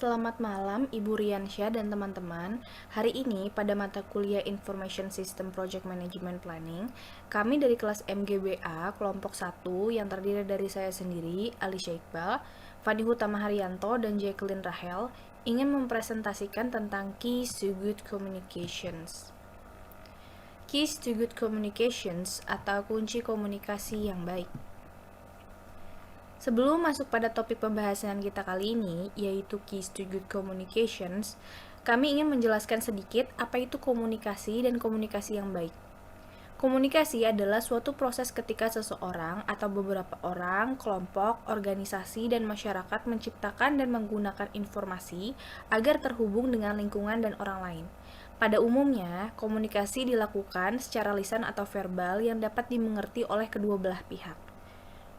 Selamat malam Ibu Riansyah dan teman-teman. Hari ini pada mata kuliah Information System Project Management Planning, kami dari kelas MGBA kelompok 1 yang terdiri dari saya sendiri, Alisya Iqbal, Fadi Hutama Haryanto, dan Jacqueline Rahel ingin mempresentasikan tentang Keys to Good Communications. Keys to Good Communications atau kunci komunikasi yang baik. Sebelum masuk pada topik pembahasan kita kali ini, yaitu Keys to Good Communications, kami ingin menjelaskan sedikit apa itu komunikasi dan komunikasi yang baik. Komunikasi adalah suatu proses ketika seseorang atau beberapa orang, kelompok, organisasi, dan masyarakat menciptakan dan menggunakan informasi agar terhubung dengan lingkungan dan orang lain. Pada umumnya, komunikasi dilakukan secara lisan atau verbal yang dapat dimengerti oleh kedua belah pihak.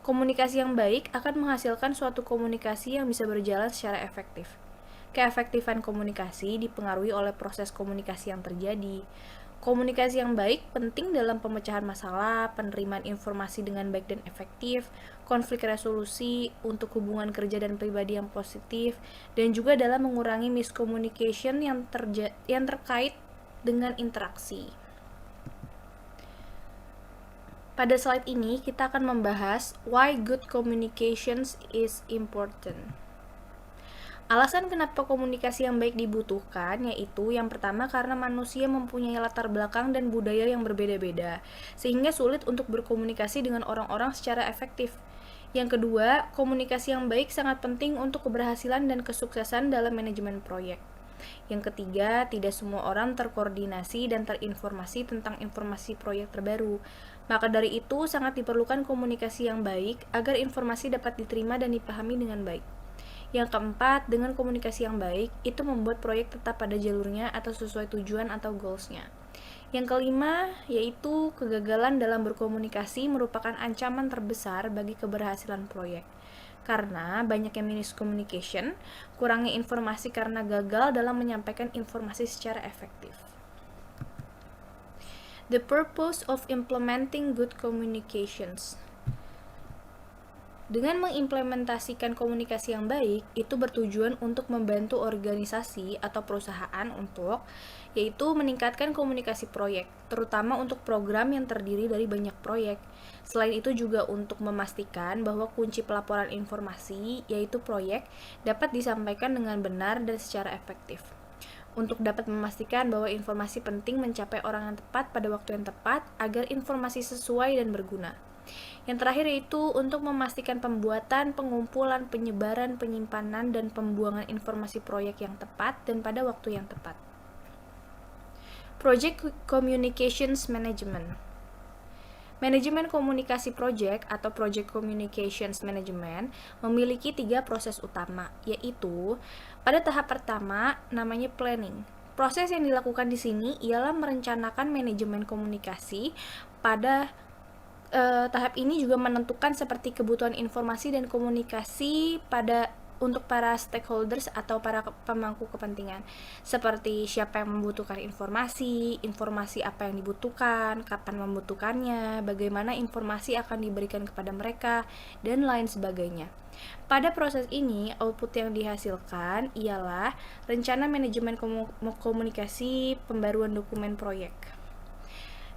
Komunikasi yang baik akan menghasilkan suatu komunikasi yang bisa berjalan secara efektif. Keefektifan komunikasi dipengaruhi oleh proses komunikasi yang terjadi. Komunikasi yang baik penting dalam pemecahan masalah, penerimaan informasi dengan baik dan efektif, konflik resolusi, untuk hubungan kerja dan pribadi yang positif, dan juga dalam mengurangi miscommunication yang terkait dengan interaksi. Pada slide ini, kita akan membahas why good communications is important. Alasan kenapa komunikasi yang baik dibutuhkan yaitu yang pertama karena manusia mempunyai latar belakang dan budaya yang berbeda-beda, sehingga sulit untuk berkomunikasi dengan orang-orang secara efektif. Yang kedua, komunikasi yang baik sangat penting untuk keberhasilan dan kesuksesan dalam manajemen proyek. Yang ketiga, tidak semua orang terkoordinasi dan terinformasi tentang informasi proyek terbaru. Maka dari itu, sangat diperlukan komunikasi yang baik agar informasi dapat diterima dan dipahami dengan baik. Yang keempat, dengan komunikasi yang baik, itu membuat proyek tetap pada jalurnya atau sesuai tujuan atau goals-nya. Yang kelima, yaitu kegagalan dalam berkomunikasi merupakan ancaman terbesar bagi keberhasilan proyek. Karena banyaknya miscommunication, kurangnya informasi karena gagal dalam menyampaikan informasi secara efektif. The purpose of implementing good communications. Dengan mengimplementasikan komunikasi yang baik, itu bertujuan untuk membantu organisasi atau perusahaan untuk, yaitu meningkatkan komunikasi proyek, terutama untuk program yang terdiri dari banyak proyek. Selain itu juga untuk memastikan bahwa kunci pelaporan informasi, yaitu proyek, dapat disampaikan dengan benar dan secara efektif. Untuk dapat memastikan bahwa informasi penting mencapai orang yang tepat pada waktu yang tepat agar informasi sesuai dan berguna. Yang terakhir yaitu untuk memastikan pembuatan, pengumpulan, penyebaran, penyimpanan, dan pembuangan informasi proyek yang tepat dan pada waktu yang tepat. Project Communications Management. Manajemen komunikasi proyek atau Project Communications Management memiliki 3 proses utama, yaitu pada tahap pertama namanya planning. Proses yang dilakukan di sini ialah merencanakan manajemen komunikasi. Pada tahap ini juga menentukan seperti kebutuhan informasi dan komunikasi untuk para stakeholders atau para pemangku kepentingan, seperti siapa yang membutuhkan informasi apa yang dibutuhkan, kapan membutuhkannya, bagaimana informasi akan diberikan kepada mereka, dan lain sebagainya. Pada proses ini, output yang dihasilkan ialah rencana manajemen komunikasi pembaruan dokumen proyek.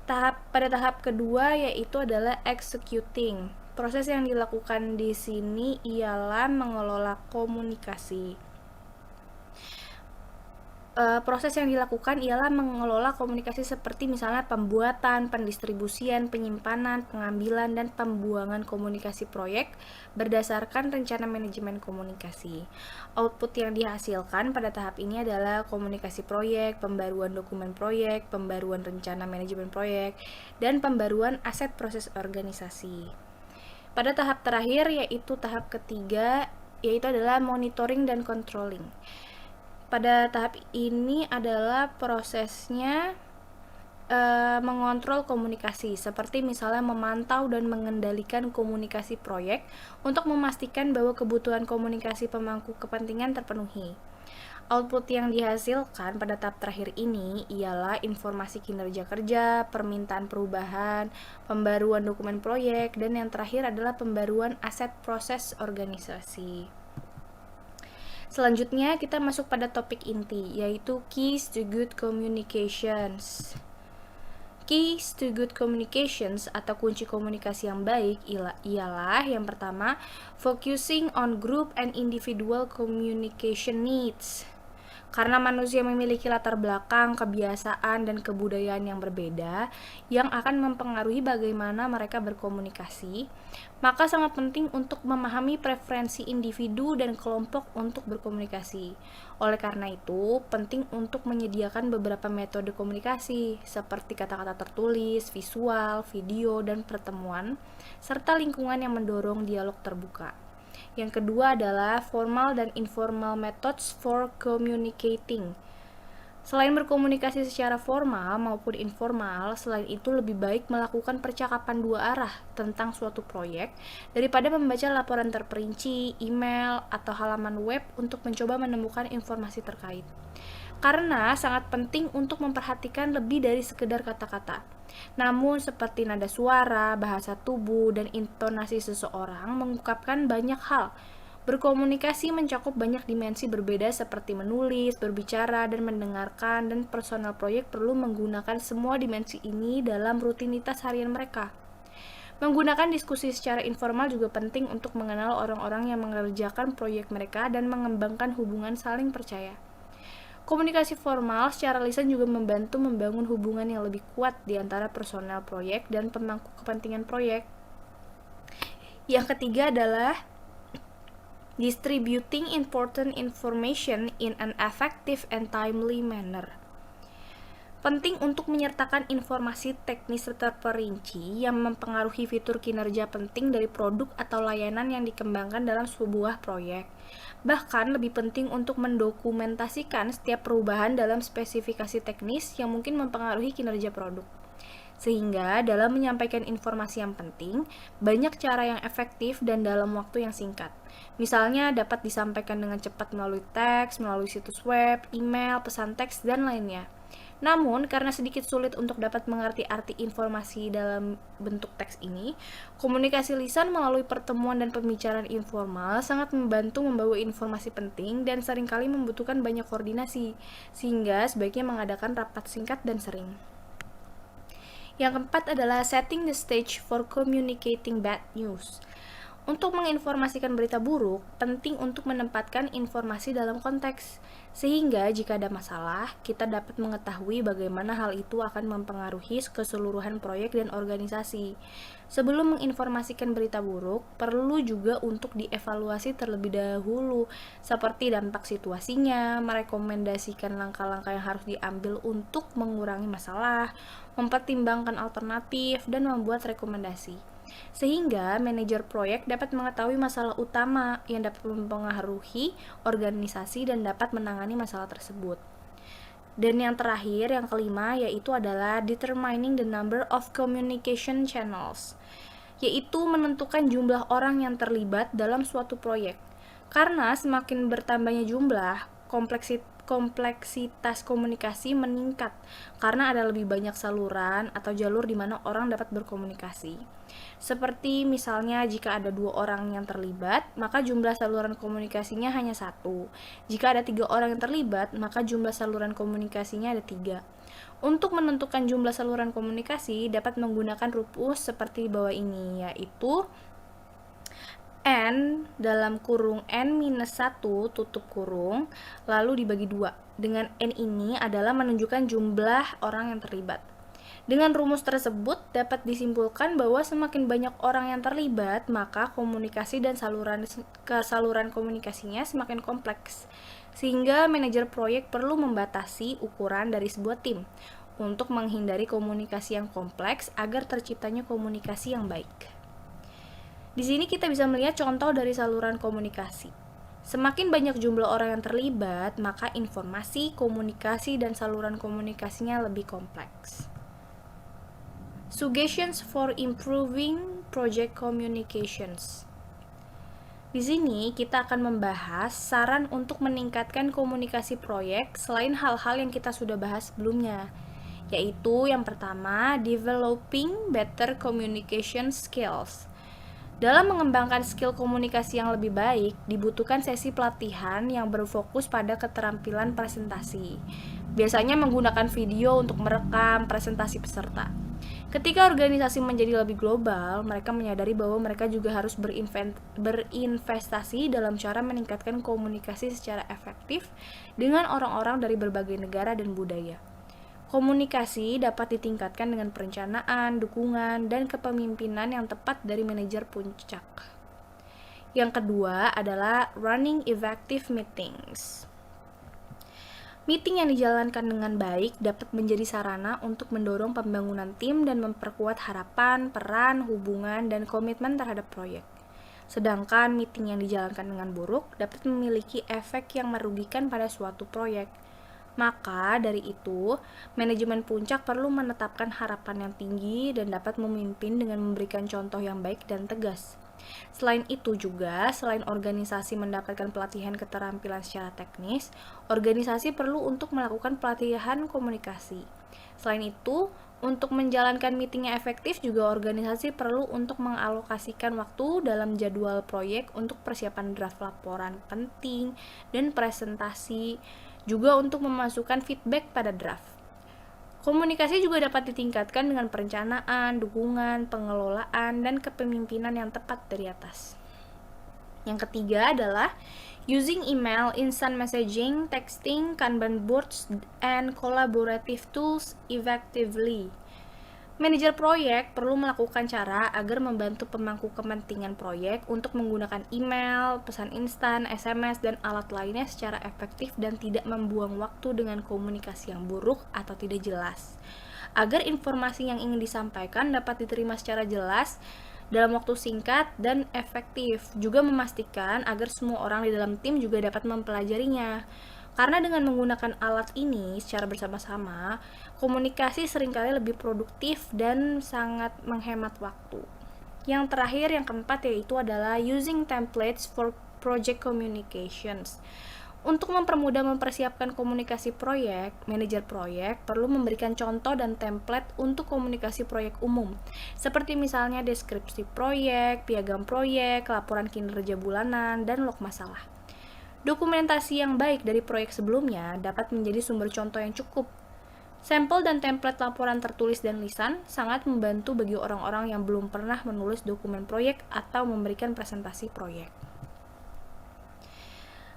Pada tahap kedua yaitu adalah executing. Proses yang dilakukan di sini ialah mengelola komunikasi. Proses yang dilakukan ialah mengelola komunikasi seperti misalnya pembuatan, pendistribusian, penyimpanan, pengambilan, dan pembuangan komunikasi proyek berdasarkan rencana manajemen komunikasi. Output yang dihasilkan pada tahap ini adalah komunikasi proyek, pembaruan dokumen proyek, pembaruan rencana manajemen proyek, dan pembaruan aset proses organisasi. Pada tahap terakhir yaitu tahap ketiga yaitu adalah monitoring dan controlling. Pada tahap ini adalah prosesnya mengontrol komunikasi, seperti misalnya memantau dan mengendalikan komunikasi proyek untuk memastikan bahwa kebutuhan komunikasi pemangku kepentingan terpenuhi. Output yang dihasilkan pada tahap terakhir ini ialah informasi kinerja kerja, permintaan perubahan, pembaruan dokumen proyek, dan yang terakhir adalah pembaruan aset proses organisasi. Selanjutnya kita masuk pada topik inti, yaitu keys to good communications. Keys to good communications atau kunci komunikasi yang baik ialah yang pertama, focusing on group and individual communication needs. Karena manusia memiliki latar belakang, kebiasaan, dan kebudayaan yang berbeda yang akan mempengaruhi bagaimana mereka berkomunikasi, maka sangat penting untuk memahami preferensi individu dan kelompok untuk berkomunikasi. Oleh karena itu, penting untuk menyediakan beberapa metode komunikasi seperti kata-kata tertulis, visual, video, dan pertemuan, serta lingkungan yang mendorong dialog terbuka. Yang kedua adalah formal dan informal methods for communicating. Selain berkomunikasi secara formal maupun informal, selain itu lebih baik melakukan percakapan dua arah tentang suatu proyek daripada membaca laporan terperinci, email, atau halaman web untuk mencoba menemukan informasi terkait. Karena sangat penting untuk memperhatikan lebih dari sekedar kata-kata. Namun seperti nada suara, bahasa tubuh, dan intonasi seseorang mengungkapkan banyak hal. Berkomunikasi mencakup banyak dimensi berbeda seperti menulis, berbicara, dan mendengarkan, dan personal proyek perlu menggunakan semua dimensi ini dalam rutinitas harian mereka. Menggunakan diskusi secara informal juga penting untuk mengenal orang-orang yang mengerjakan proyek mereka dan mengembangkan hubungan saling percaya. Komunikasi formal secara lisan juga membantu membangun hubungan yang lebih kuat di antara personel proyek dan pemangku kepentingan proyek. Yang ketiga adalah distributing important information in an effective and timely manner. Penting untuk menyertakan informasi teknis terperinci yang mempengaruhi fitur kinerja penting dari produk atau layanan yang dikembangkan dalam sebuah proyek. Bahkan lebih penting untuk mendokumentasikan setiap perubahan dalam spesifikasi teknis yang mungkin mempengaruhi kinerja produk. Sehingga dalam menyampaikan informasi yang penting, banyak cara yang efektif dan dalam waktu yang singkat. Misalnya dapat disampaikan dengan cepat melalui teks, melalui situs web, email, pesan teks, dan lainnya. Namun, karena sedikit sulit untuk dapat mengerti arti informasi dalam bentuk teks ini, komunikasi lisan melalui pertemuan dan pembicaraan informal sangat membantu membawa informasi penting dan seringkali membutuhkan banyak koordinasi, sehingga sebaiknya mengadakan rapat singkat dan sering. Yang keempat adalah setting the stage for communicating bad news. Untuk menginformasikan berita buruk, penting untuk menempatkan informasi dalam konteks, sehingga jika ada masalah, kita dapat mengetahui bagaimana hal itu akan mempengaruhi keseluruhan proyek dan organisasi. Sebelum menginformasikan berita buruk, perlu juga untuk dievaluasi terlebih dahulu, seperti dampak situasinya, merekomendasikan langkah-langkah yang harus diambil untuk mengurangi masalah, mempertimbangkan alternatif, dan membuat rekomendasi. Sehingga manajer proyek dapat mengetahui masalah utama yang dapat mempengaruhi organisasi dan dapat menangani masalah tersebut. Dan yang terakhir, yang kelima, yaitu adalah determining the number of communication channels, yaitu menentukan jumlah orang yang terlibat dalam suatu proyek. Karena semakin bertambahnya jumlah, kompleksitas komunikasi meningkat karena ada lebih banyak saluran atau jalur di mana orang dapat berkomunikasi. Seperti misalnya jika ada 2 orang yang terlibat, maka jumlah saluran komunikasinya hanya 1. Jika ada 3 orang yang terlibat, maka jumlah saluran komunikasinya ada 3. Untuk menentukan jumlah saluran komunikasi dapat menggunakan rumus seperti di bawah ini, yaitu N dalam kurung N-1 tutup kurung lalu dibagi 2. Dengan N ini adalah menunjukkan jumlah orang yang terlibat. Dengan rumus tersebut dapat disimpulkan bahwa semakin banyak orang yang terlibat, maka komunikasi dan saluran komunikasinya semakin kompleks. Sehingga manajer proyek perlu membatasi ukuran dari sebuah tim untuk menghindari komunikasi yang kompleks agar terciptanya komunikasi yang baik. Di sini kita bisa melihat contoh dari saluran komunikasi. Semakin banyak jumlah orang yang terlibat, maka informasi, komunikasi, dan saluran komunikasinya lebih kompleks. Suggestions for improving project communications. Di sini kita akan membahas saran untuk meningkatkan komunikasi proyek selain hal-hal yang kita sudah bahas sebelumnya, yaitu yang pertama, developing better communication skills. Dalam mengembangkan skill komunikasi yang lebih baik, dibutuhkan sesi pelatihan yang berfokus pada keterampilan presentasi. Biasanya menggunakan video untuk merekam presentasi peserta. Ketika organisasi menjadi lebih global, mereka menyadari bahwa mereka juga harus berinvestasi dalam cara meningkatkan komunikasi secara efektif dengan orang-orang dari berbagai negara dan budaya. Komunikasi dapat ditingkatkan dengan perencanaan, dukungan, dan kepemimpinan yang tepat dari manajer puncak. Yang kedua adalah running effective meetings. Meeting yang dijalankan dengan baik dapat menjadi sarana untuk mendorong pembangunan tim dan memperkuat harapan, peran, hubungan, dan komitmen terhadap proyek. Sedangkan meeting yang dijalankan dengan buruk dapat memiliki efek yang merugikan pada suatu proyek. Maka dari itu, manajemen puncak perlu menetapkan harapan yang tinggi dan dapat memimpin dengan memberikan contoh yang baik dan tegas. Selain itu juga, selain organisasi mendapatkan pelatihan keterampilan secara teknis, organisasi perlu untuk melakukan pelatihan komunikasi. Selain itu, untuk menjalankan meeting yang efektif juga organisasi perlu untuk mengalokasikan waktu dalam jadwal proyek untuk persiapan draft laporan penting dan presentasi, juga untuk memasukkan feedback pada draft. Komunikasi juga dapat ditingkatkan dengan perencanaan, dukungan, pengelolaan, dan kepemimpinan yang tepat dari atas. Yang ketiga adalah using email, instant messaging, texting, Kanban boards, and collaborative tools effectively. Manajer proyek perlu melakukan cara agar membantu pemangku kepentingan proyek untuk menggunakan email, pesan instan, SMS, dan alat lainnya secara efektif dan tidak membuang waktu dengan komunikasi yang buruk atau tidak jelas. Agar informasi yang ingin disampaikan dapat diterima secara jelas dalam waktu singkat dan efektif, juga memastikan agar semua orang di dalam tim juga dapat mempelajarinya. Karena dengan menggunakan alat ini secara bersama-sama, komunikasi seringkali lebih produktif dan sangat menghemat waktu. Yang terakhir, yang keempat, yaitu adalah using templates for project communications. Untuk mempermudah mempersiapkan komunikasi proyek, manajer proyek perlu memberikan contoh dan template untuk komunikasi proyek umum, seperti misalnya deskripsi proyek, piagam proyek, laporan kinerja bulanan, dan log masalah. Dokumentasi yang baik dari proyek sebelumnya dapat menjadi sumber contoh yang cukup. Sampel dan template laporan tertulis dan lisan sangat membantu bagi orang-orang yang belum pernah menulis dokumen proyek atau memberikan presentasi proyek.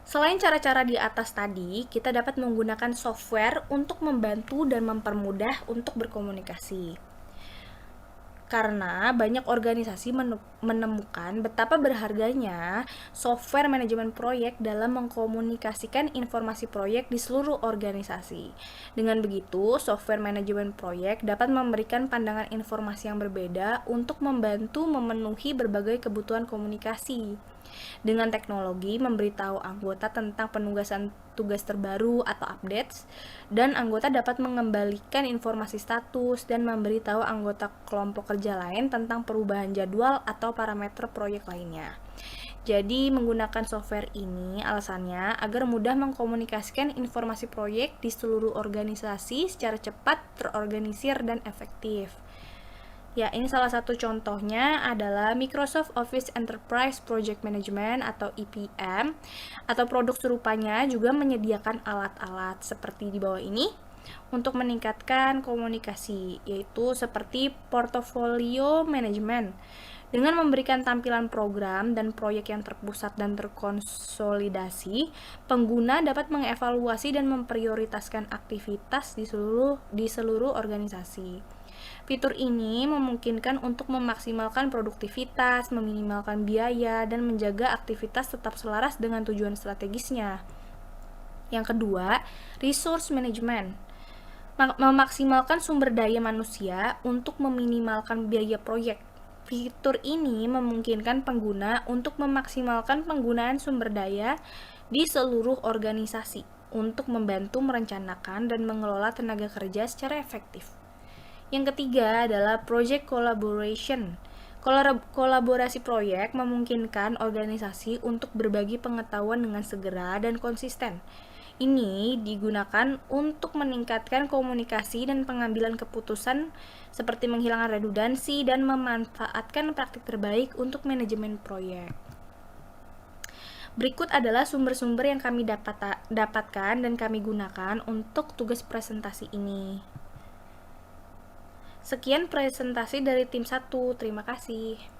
Selain cara-cara di atas tadi, kita dapat menggunakan software untuk membantu dan mempermudah untuk berkomunikasi. Karena banyak organisasi menemukan betapa berharganya software manajemen proyek dalam mengkomunikasikan informasi proyek di seluruh organisasi. Dengan begitu, software manajemen proyek dapat memberikan pandangan informasi yang berbeda untuk membantu memenuhi berbagai kebutuhan komunikasi. Dengan teknologi memberitahu anggota tentang penugasan tugas terbaru atau updates, dan anggota dapat mengembalikan informasi status dan memberitahu anggota kelompok kerja lain tentang perubahan jadwal atau parameter proyek lainnya. Jadi menggunakan software ini alasannya agar mudah mengkomunikasikan informasi proyek di seluruh organisasi secara cepat, terorganisir, dan efektif. Ya, ini salah satu contohnya adalah Microsoft Office Enterprise Project Management atau EPM, atau produk serupanya juga menyediakan alat-alat seperti di bawah ini untuk meningkatkan komunikasi, yaitu seperti portfolio management. Dengan memberikan tampilan program dan proyek yang terpusat dan terkonsolidasi, pengguna dapat mengevaluasi dan memprioritaskan aktivitas di seluruh organisasi. Fitur ini memungkinkan untuk memaksimalkan produktivitas, meminimalkan biaya, dan menjaga aktivitas tetap selaras dengan tujuan strategisnya. Yang kedua, resource management. Memaksimalkan sumber daya manusia untuk meminimalkan biaya proyek. Fitur ini memungkinkan pengguna untuk memaksimalkan penggunaan sumber daya di seluruh organisasi untuk membantu merencanakan dan mengelola tenaga kerja secara efektif. Yang ketiga adalah project collaboration. Kolaborasi proyek memungkinkan organisasi untuk berbagi pengetahuan dengan segera dan konsisten. Ini digunakan untuk meningkatkan komunikasi dan pengambilan keputusan seperti menghilangkan redundansi dan memanfaatkan praktik terbaik untuk manajemen proyek. Berikut adalah sumber-sumber yang kami dapatkan dan kami gunakan untuk tugas presentasi ini. Sekian presentasi dari tim 1. Terima kasih.